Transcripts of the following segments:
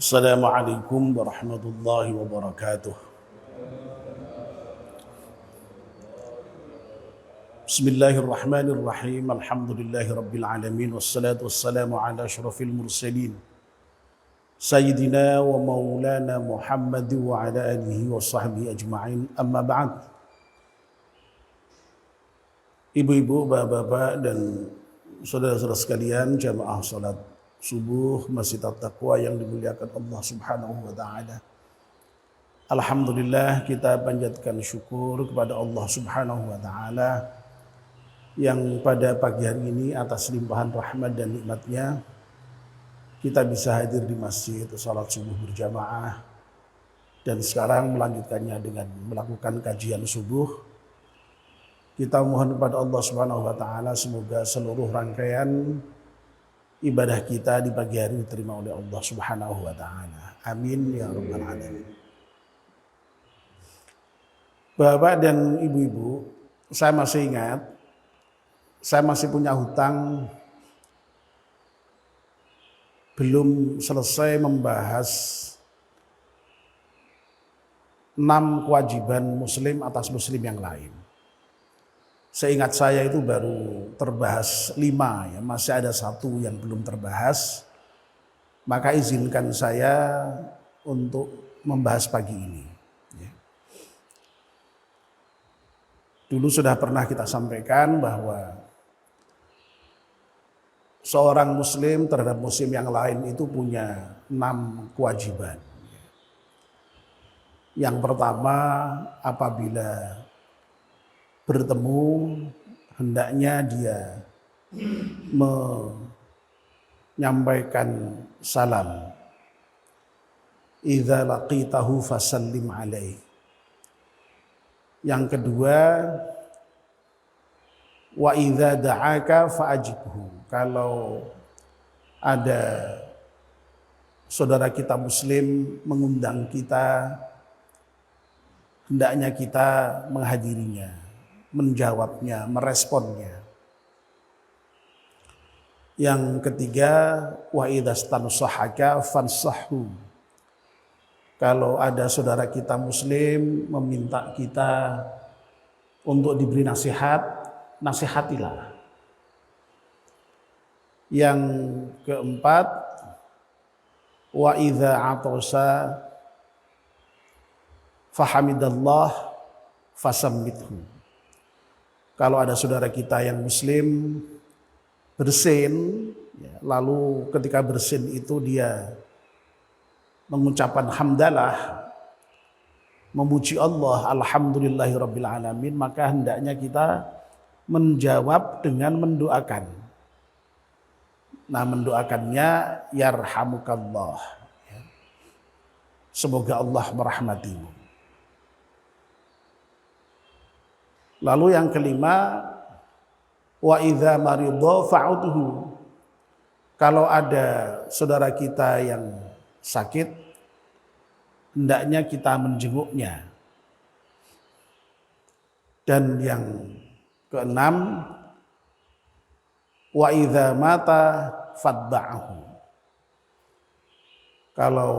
Assalamualaikum warahmatullahi wabarakatuh. Bismillahirrahmanirrahim. Alhamdulillahi rabbil alamin. Wassalatu wassalamu ala asyrafil mursalin Sayyidina wa maulana Muhammad wa ala alihi wa sahbihi ajma'in. Amma ba'd. Ibu-ibu, bapak-bapak dan saudara-saudara sekalian, jamaah salat subuh Masjid At-Taqwa yang dimuliakan Allah Subhanahu wa taala. Alhamdulillah, kita panjatkan syukur kepada Allah Subhanahu wa taala yang pada pagi hari ini atas limpahan rahmat dan nikmatnya kita bisa hadir di masjid salat subuh berjamaah dan sekarang melanjutkannya dengan melakukan kajian subuh. Kita mohon kepada Allah Subhanahu wa taala semoga seluruh rangkaian ibadah kita di pagi hari diterima oleh Allah Subhanahu wa taala. Amin ya rabbal alamin. Bapak dan ibu-ibu, saya masih ingat, saya masih punya hutang belum selesai membahas 6 kewajiban muslim atas muslim yang lain. Seingat saya itu baru terbahas 5 ya, masih ada 1 yang belum terbahas. Maka izinkan saya untuk membahas pagi ini. Ya. Dulu sudah pernah kita sampaikan bahwa seorang muslim terhadap muslim yang lain itu punya 6 kewajiban. Yang pertama, apabila bertemu hendaknya dia menyampaikan salam. Idza laqitahu fasallim alaihi. Yang kedua, wa idza da'aka fa'ajibhu. Kalau ada saudara kita muslim mengundang kita, hendaknya kita menghadirinya, menjawabnya, meresponnya. Yang ketiga, wa idzastansahaka fansahhu. Kalau ada saudara kita muslim meminta kita untuk diberi nasihat, nasihatilah. Yang keempat, wa idza atasa fahamidallah fasammithu. Kalau ada saudara kita yang muslim bersin, ya, lalu ketika bersin itu dia mengucapkan hamdalah, memuji Allah, alhamdulillahirabbil alamin, maka hendaknya kita menjawab dengan mendoakan. Nah, mendoakannya yarhamukallah. Semoga Allah merahmatimu. Lalu yang kelima, wa idza maridha fa'udhu. Kalau ada saudara kita yang sakit, hendaknya kita menjenguknya. Dan yang keenam, wa idza mata fatba'ahu. Kalau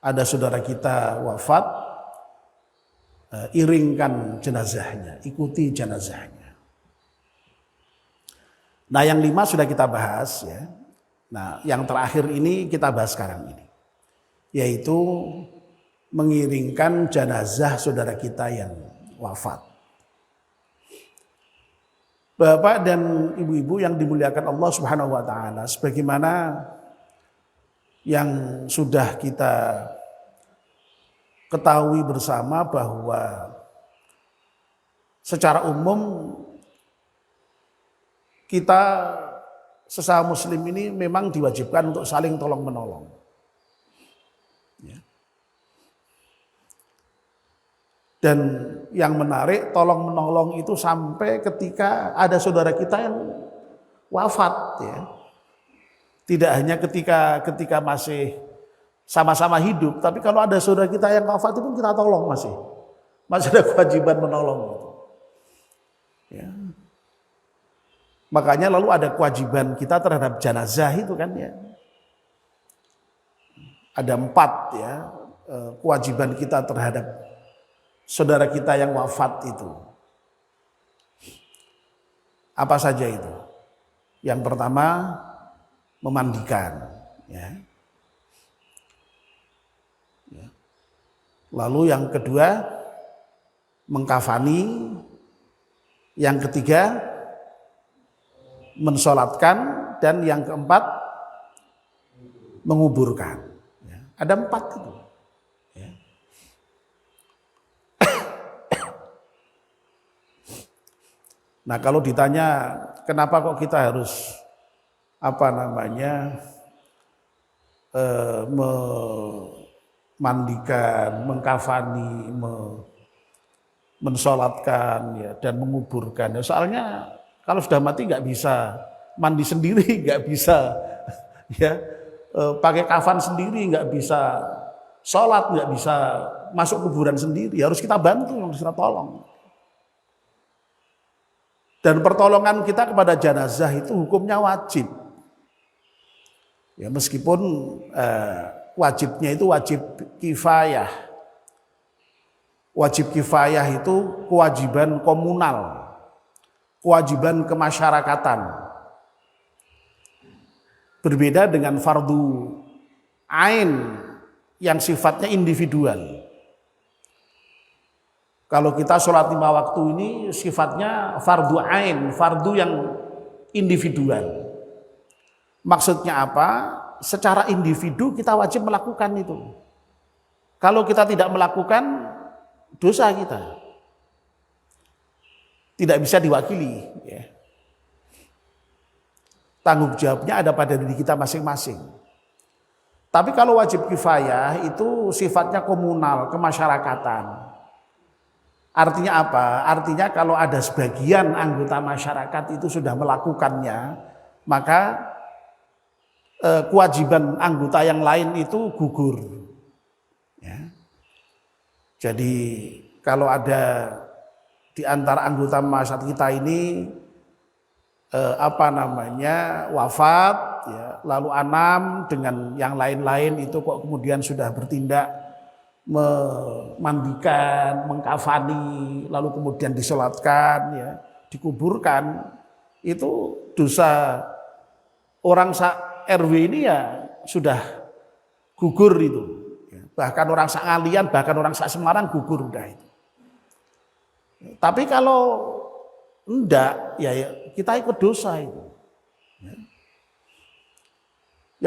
ada saudara kita wafat, iringkan jenazahnya, ikuti jenazahnya. Nah, yang 5 sudah kita bahas ya. Nah, yang terakhir ini kita bahas sekarang ini, yaitu mengiringkan jenazah saudara kita yang wafat. Bapak dan ibu-ibu yang dimuliakan Allah Subhanahu wa taala, sebagaimana yang sudah kita ketahui bersama bahwa secara umum kita sesama muslim ini memang diwajibkan untuk saling tolong-menolong. Ya. Dan yang menarik, tolong-menolong itu sampai ketika ada saudara kita yang wafat. Ya. Tidak hanya ketika masih sama-sama hidup, tapi kalau ada saudara kita yang wafat itu pun kita tolong masih ada kewajiban menolong. Ya. Makanya lalu ada kewajiban kita terhadap jenazah itu kan ya. ada 4 ya kewajiban kita terhadap saudara kita yang wafat itu. Apa saja itu? Yang pertama, memandikan. Ya. Lalu yang kedua, mengkafani. Yang ketiga, mensolatkan. Dan yang keempat, menguburkan. Ya. Ada 4 itu. Ya. Nah kalau ditanya kenapa kok kita harus memandikan, mengkafani, mensolatkan ya, dan menguburkan. Ya, soalnya kalau sudah mati nggak bisa mandi sendiri, nggak bisa ya pakai kafan sendiri, nggak bisa sholat, nggak bisa masuk kuburan sendiri. Harus kita bantu, harus kita tolong. Dan pertolongan kita kepada jenazah itu hukumnya wajib. Ya, meskipun wajibnya itu wajib kifayah. Wajib kifayah itu kewajiban komunal, kewajiban kemasyarakatan. Berbeda dengan fardu ain yang sifatnya individual. Kalau kita sholat 5 waktu ini sifatnya fardu ain, fardu yang individual. Maksudnya apa? Secara individu kita wajib melakukan itu. Kalau kita tidak melakukan, dosa kita. Tidak bisa diwakili. Ya. Tanggung jawabnya ada pada diri kita masing-masing. Tapi kalau wajib kifayah itu sifatnya komunal, kemasyarakatan. Artinya apa? Artinya kalau ada sebagian anggota masyarakat itu sudah melakukannya, maka kewajiban anggota yang lain itu gugur. Ya. Jadi kalau ada di antara anggota masyarakat kita ini wafat, ya, lalu Anam dengan yang lain-lain itu kok kemudian sudah bertindak memandikan, mengkafani, lalu kemudian disolatkan, ya, dikuburkan, itu dosa orang RW ini ya sudah gugur itu. Ya, bahkan orang Ngalian, bahkan orang Semarang gugur udah itu. Tapi kalau enggak, ya kita ikut dosa itu. Ya.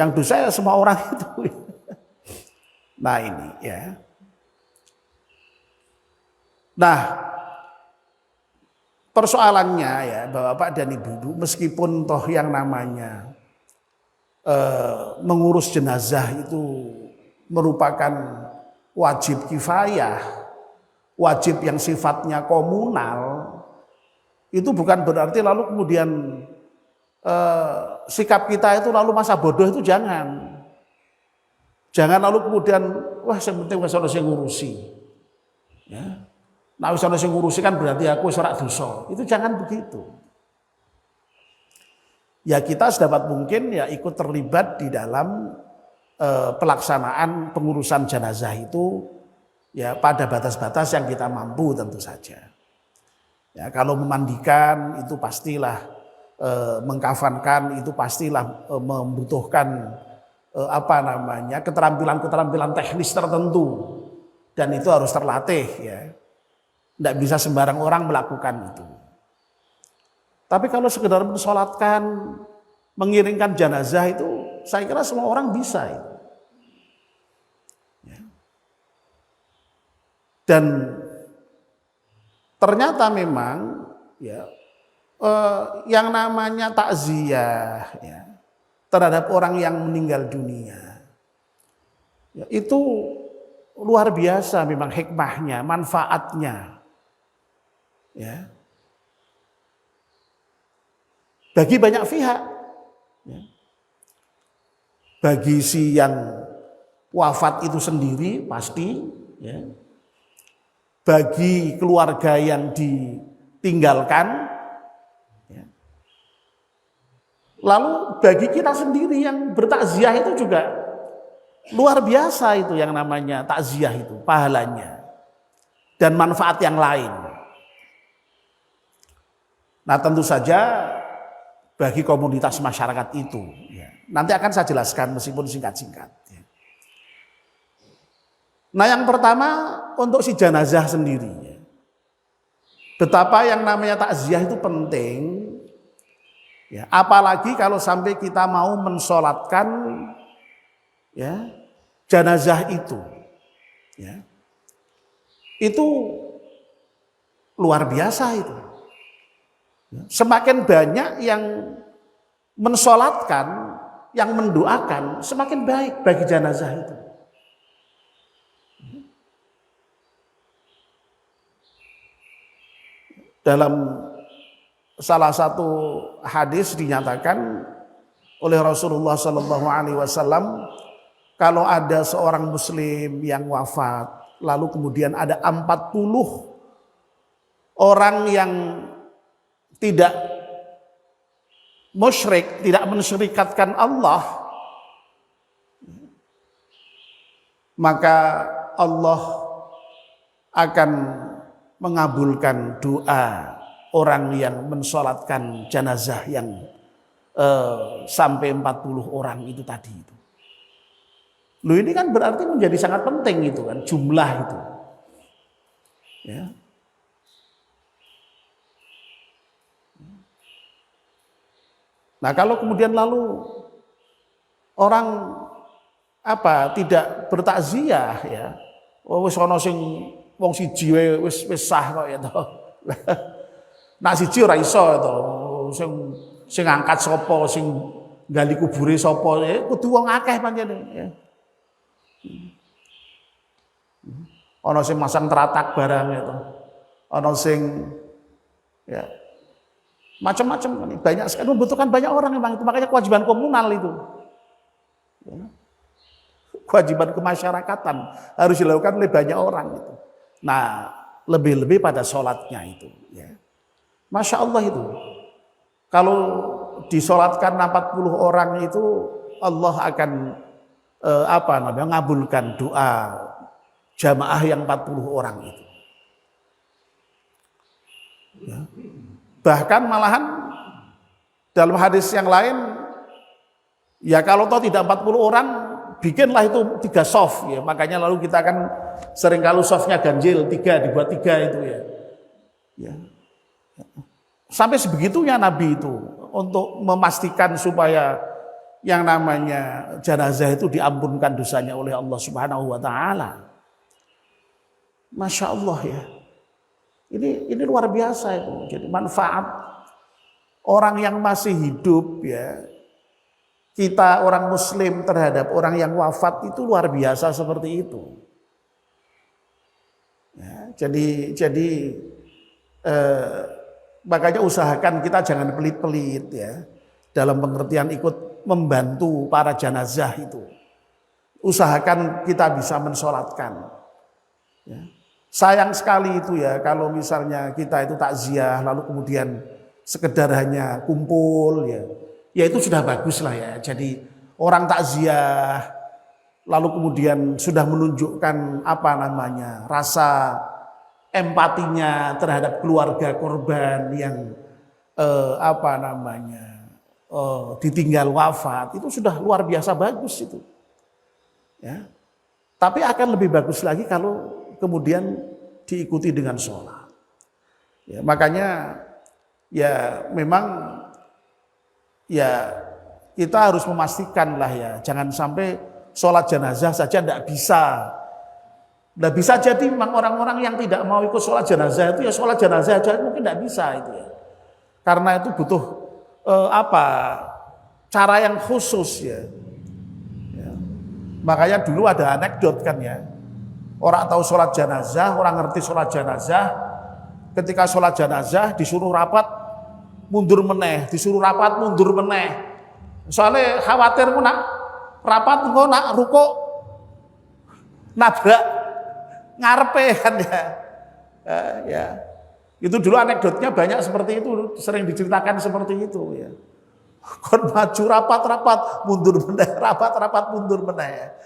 Yang dosa ya semua orang itu. Nah ini ya. Nah, persoalannya ya Bapak dan Ibu, meskipun toh yang namanya mengurus jenazah itu merupakan wajib kifayah, wajib yang sifatnya komunal, itu bukan berarti lalu kemudian sikap kita itu lalu masa bodoh itu jangan. Jangan lalu kemudian wah yang penting wis ana sing ngurusi. Ya. Nah wis ana sing ngurusi kan berarti aku wis ora dosa. Itu jangan begitu. Ya kita sedapat mungkin ya ikut terlibat di dalam pelaksanaan pengurusan jenazah itu ya pada batas-batas yang kita mampu tentu saja. Ya kalau memandikan itu pastilah mengkafankan itu pastilah membutuhkan keterampilan teknis tertentu dan itu harus terlatih ya. Tidak bisa sembarang orang melakukan itu. Tapi kalau sekedar mensolatkan, mengiringkan jenazah itu, saya kira semua orang bisa. Itu. Ya. Dan ternyata memang, ya, yang namanya takziah, ya, terhadap orang yang meninggal dunia, ya, itu luar biasa memang hikmahnya, manfaatnya. Ya. Bagi banyak pihak, ya. Bagi si yang wafat itu sendiri pasti, ya. Bagi keluarga yang ditinggalkan, ya. Lalu bagi kita sendiri yang bertakziah itu juga luar biasa itu yang namanya takziah itu, pahalanya dan manfaat yang lain. Nah tentu saja bagi komunitas masyarakat itu, ya, nanti akan saya jelaskan meskipun singkat-singkat. Ya. Nah yang pertama untuk si jenazah sendiri, ya. Betapa yang namanya takziah itu penting, ya, apalagi kalau sampai kita mau mensolatkan, ya, jenazah itu, ya, itu luar biasa itu. Semakin banyak yang mensolatkan, yang mendoakan, semakin baik bagi jenazah itu. Dalam salah satu hadis dinyatakan oleh Rasulullah SAW, kalau ada seorang muslim yang wafat, lalu kemudian ada 40 orang yang tidak musyrik, tidak mensyirikatkan Allah, maka Allah akan mengabulkan doa orang yang mensolatkan jenazah yang sampai 40 orang itu tadi itu. Loh ini kan berarti menjadi sangat penting itu kan, jumlah itu. Ya. Nah kalau kemudian lalu orang tidak bertakziah, ya, wis ana sing wong siji wis sah kok ya to. Nak siji ora iso to, sing angkat sapa, sing gali kubure sapa, kudu wong akeh pancene ya. Ana sing masang teratak barang itu. Ana sing ya macam-macam, banyak sekali, membutuhkan banyak orang memang itu, makanya kewajiban komunal itu, ya. Kewajiban kemasyarakatan harus dilakukan oleh banyak orang itu. Nah lebih-lebih pada sholatnya itu, ya. Masya Allah itu, kalau disolatkan 40 orang itu Allah akan ngabulkan doa jamaah yang 40 orang itu, ya. Bahkan malahan dalam hadis yang lain, ya kalau toh tidak 40 orang, bikinlah itu 3 soft, ya. Makanya lalu kita akan sering kalau softnya ganjil 3, dibuat 3 itu ya. Ya. Sampai sebegitunya Nabi itu untuk memastikan supaya yang namanya jenazah itu diampunkan dosanya oleh Allah Subhanahu wa taala. Masya Allah ya. Ini luar biasa itu. Jadi manfaat orang yang masih hidup, ya, kita orang muslim terhadap orang yang wafat itu luar biasa seperti itu. Ya, jadi makanya usahakan kita jangan pelit-pelit, ya, dalam pengertian ikut membantu para jenazah itu. Usahakan kita bisa mensolatkan. Ya. Sayang sekali itu ya kalau misalnya kita itu takziah lalu kemudian sekedar hanya kumpul, ya. Ya itu sudah bagus lah ya. Jadi orang takziah lalu kemudian sudah menunjukkan rasa empatinya terhadap keluarga korban yang ditinggal wafat, itu sudah luar biasa bagus itu. Ya. Tapi akan lebih bagus lagi kalau kemudian diikuti dengan sholat. Ya, makanya ya memang ya kita harus memastikan lah ya, jangan sampai sholat jenazah saja tidak bisa. Tidak bisa jadi memang orang-orang yang tidak mau ikut sholat jenazah itu ya sholat jenazah aja mungkin tidak bisa itu ya. Karena itu butuh cara yang khusus ya. Ya. Makanya dulu ada anekdot kan ya. Orang tahu sholat jenazah, orang ngerti sholat jenazah. Ketika sholat jenazah disuruh rapat mundur meneh, disuruh rapat mundur meneh. Soalnya khawatir nak rapat nak ruko nabrak ngarepe kan ya. Ya. Itu dulu anekdotnya banyak seperti itu, sering diceritakan seperti itu ya. Kon maju rapat mundur meneh, rapat mundur meneh.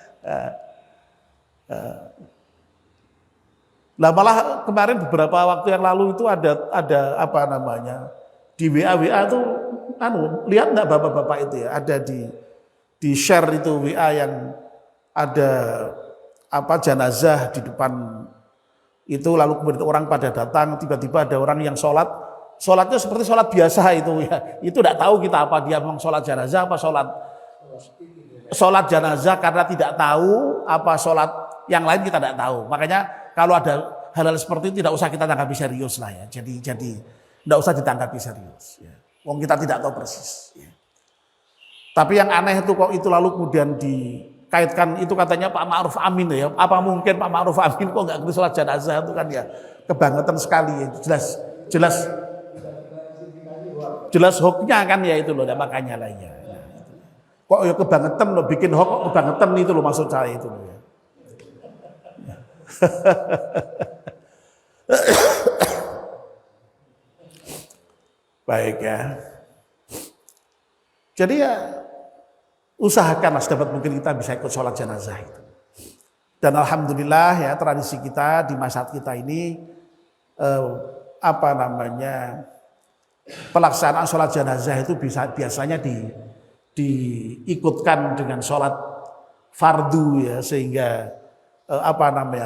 Nah malah kemarin beberapa waktu yang lalu itu ada apa namanya di WA tuh, lihat nggak bapak-bapak itu ya, ada di share itu WA yang ada apa jenazah di depan itu, lalu kemudian orang pada datang, tiba-tiba ada orang yang sholatnya seperti sholat biasa itu ya, itu tidak tahu kita apa dia memang sholat jenazah apa sholat jenazah karena tidak tahu apa sholat yang lain kita tidak tahu. Makanya kalau ada hal-hal seperti itu tidak usah kita tanggapi serius lah ya. Jadi tidak usah ditanggapi serius. Ya. Wong kita tidak tahu persis. Ya. Tapi yang aneh itu kok itu lalu kemudian dikaitkan itu katanya Pak Ma'ruf Amin ya. Apa mungkin Pak Ma'ruf Amin kok nggak ngerti sholat jenazah itu kan ya kebangetan sekali ya. Jelas hoaxnya kan ya itu loh, makanya lah ya. Kok ya kebangetan loh, bikin hoax kok kebangetan itu loh maksud saya itu loh ya. Baik ya. Jadi ya usahakanlah sedapat mungkin kita bisa ikut sholat jenazah itu. Dan alhamdulillah ya tradisi kita di masyarakat kita ini pelaksanaan sholat jenazah itu biasanya diikutkan dengan sholat fardu ya, sehingga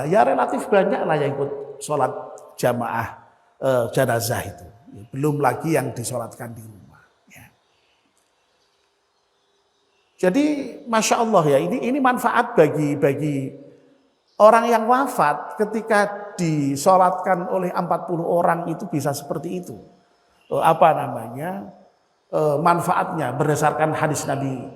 ya relatif banyak lah yang ikut sholat jamaah jenazah itu. Belum lagi yang disolatkan di rumah. Ya. Jadi masya Allah ya, ini manfaat bagi orang yang wafat ketika disolatkan oleh 40 orang itu bisa seperti itu. Manfaatnya berdasarkan hadis Nabi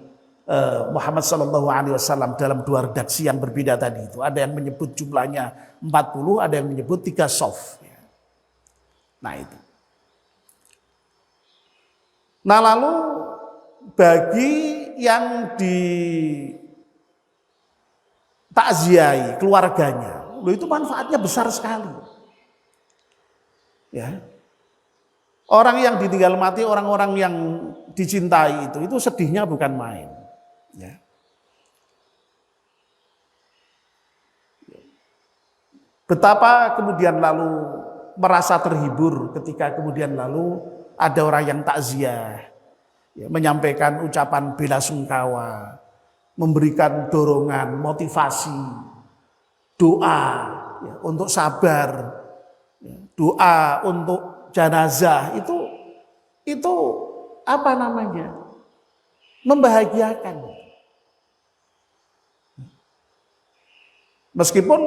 Muhammad SAW dalam 2 redaksi yang berbeda tadi itu. Ada yang menyebut jumlahnya 40, ada yang menyebut 3 sof. Nah itu. Nah lalu bagi yang di takziahi keluarganya, itu manfaatnya besar sekali. Ya. Orang yang ditinggal mati, orang-orang yang dicintai itu sedihnya bukan main. Ya. Betapa kemudian lalu merasa terhibur ketika kemudian lalu ada orang yang takziah, ya, menyampaikan ucapan bela sungkawa, memberikan dorongan, motivasi, doa ya, untuk sabar, ya, doa untuk jenazah itu membahagiakan. Meskipun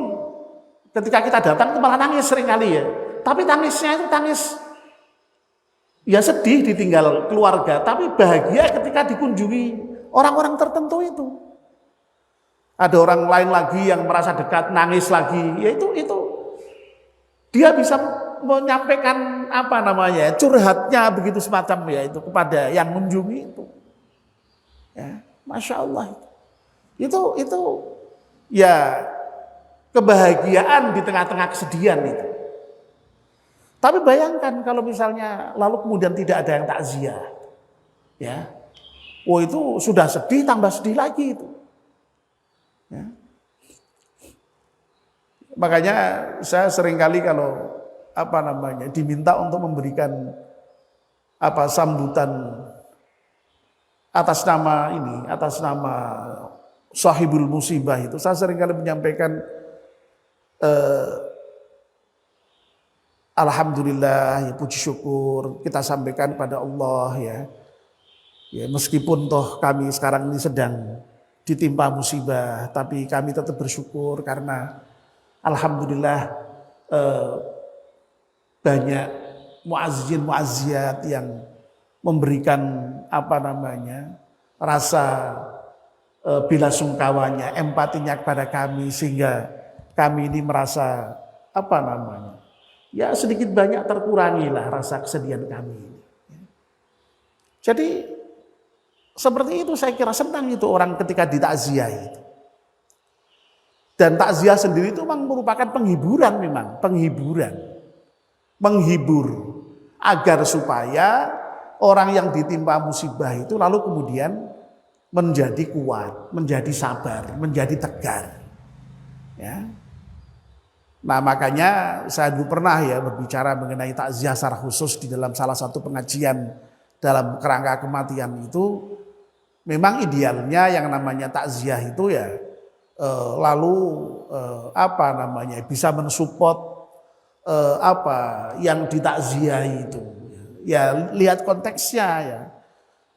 ketika kita datang itu malah nangis seringkali ya, tapi tangisnya itu tangis ya sedih ditinggal keluarga, tapi bahagia ketika dikunjungi orang-orang tertentu itu. Ada orang lain lagi yang merasa dekat, nangis lagi, ya itu dia bisa menyampaikan curhatnya begitu semacam ya itu kepada yang mengunjungi itu. Ya, masya Allah itu ya kebahagiaan di tengah-tengah kesedihan itu. Tapi bayangkan kalau misalnya lalu kemudian tidak ada yang takziah, ya, itu sudah sedih tambah sedih lagi itu. Ya. Makanya saya seringkali kalau diminta untuk memberikan sambutan atas nama sahibul musibah itu, saya seringkali menyampaikan alhamdulillah, ya puji syukur kita sampaikan pada Allah ya. Ya meskipun toh kami sekarang ini sedang ditimpa musibah, tapi kami tetap bersyukur karena alhamdulillah banyak muazzin muazziat yang memberikan rasa bela sungkawanya, empatinya kepada kami sehingga kami ini merasa ya sedikit banyak terkurangilah rasa kesedihan kami ini. Jadi seperti itu saya kira senang itu orang ketika ditakziah itu. Dan takziah sendiri itu memang merupakan penghiburan menghibur agar supaya orang yang ditimpa musibah itu lalu kemudian menjadi kuat, menjadi sabar, menjadi tegar. Ya. Nah makanya saya dulu pernah ya berbicara mengenai takziah secara khusus di dalam salah satu pengajian dalam kerangka kematian itu, memang idealnya yang namanya takziah itu ya bisa mensupport yang ditakziahi itu. Ya lihat konteksnya ya.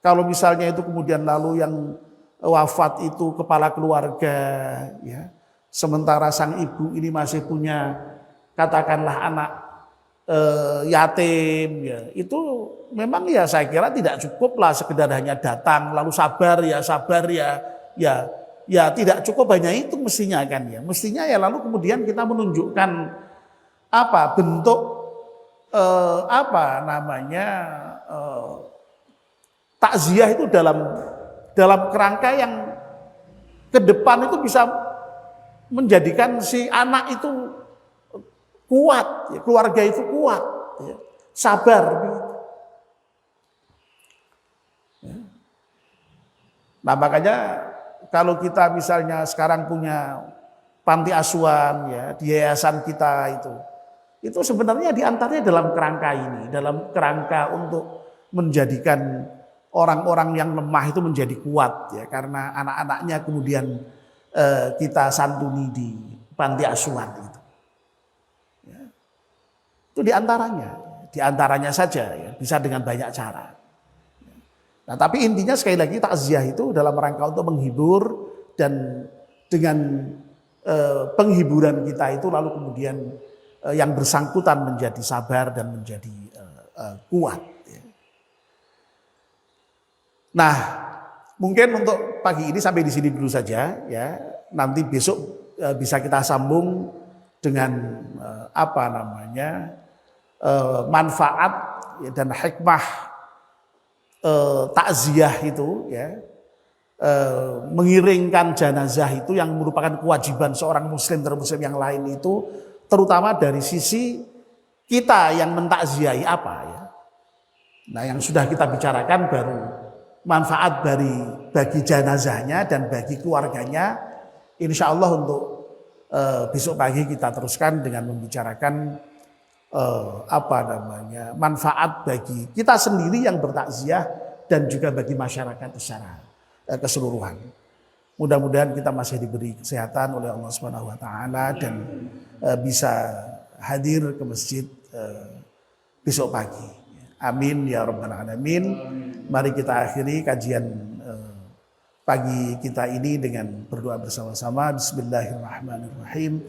Kalau misalnya itu kemudian lalu yang wafat itu kepala keluarga ya. Sementara sang ibu ini masih punya katakanlah anak yatim ya. Itu memang ya saya kira tidak cukup lah sekedar hanya datang lalu sabar ya tidak cukup hanya itu mestinya kan ya. Mestinya ya lalu kemudian kita menunjukkan bentuk takziah itu dalam kerangka yang ke depan itu bisa menjadikan si anak itu kuat, ya, keluarga itu kuat, ya, sabar. Ya. Nah makanya kalau kita misalnya sekarang punya panti asuhan ya di yayasan kita itu sebenarnya diantaranya dalam kerangka ini, dalam kerangka untuk menjadikan orang-orang yang lemah itu menjadi kuat ya karena anak-anaknya kemudian kita santuni di panti asuhan itu. Ya. Itu diantaranya saja ya, bisa dengan banyak cara. Nah, tapi intinya sekali lagi takziah itu dalam rangka untuk menghibur dan dengan penghiburan kita itu lalu kemudian yang bersangkutan menjadi sabar dan menjadi kuat. Ya. Nah, mungkin untuk pagi ini sampai di sini dulu saja ya. Nanti besok bisa kita sambung dengan manfaat ya, dan hikmah takziah itu ya. Mengiringkan jenazah itu yang merupakan kewajiban seorang muslim terhadap muslim yang lain itu, terutama dari sisi kita yang mentakziahi apa ya. Nah, yang sudah kita bicarakan baru manfaat bagi jenazahnya dan bagi keluarganya. Insya Allah untuk besok pagi kita teruskan dengan membicarakan manfaat bagi kita sendiri yang bertakziah dan juga bagi masyarakat secara keseluruhan. Mudah-mudahan kita masih diberi kesehatan oleh Allah Subhanahu wa taala dan bisa hadir ke masjid besok pagi. Amin ya rabbal alamin. Mari kita akhiri kajian pagi kita ini dengan berdoa bersama-sama. Bismillahirrahmanirrahim.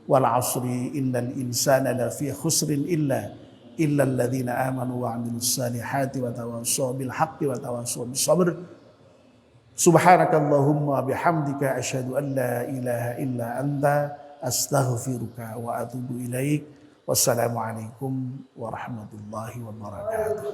Wal 'ashri innal insana lafi khusrin illa alladzina amanu wa 'amilus salihati wa tawassaw bil haqqi wa tawassaw bis sabr. Subhanakallahumma bihamdika asyhadu an la ilaha illa anta astaghfiruka wa atubu ilaik. Wassalamualaikum warahmatullahi wabarakatuh.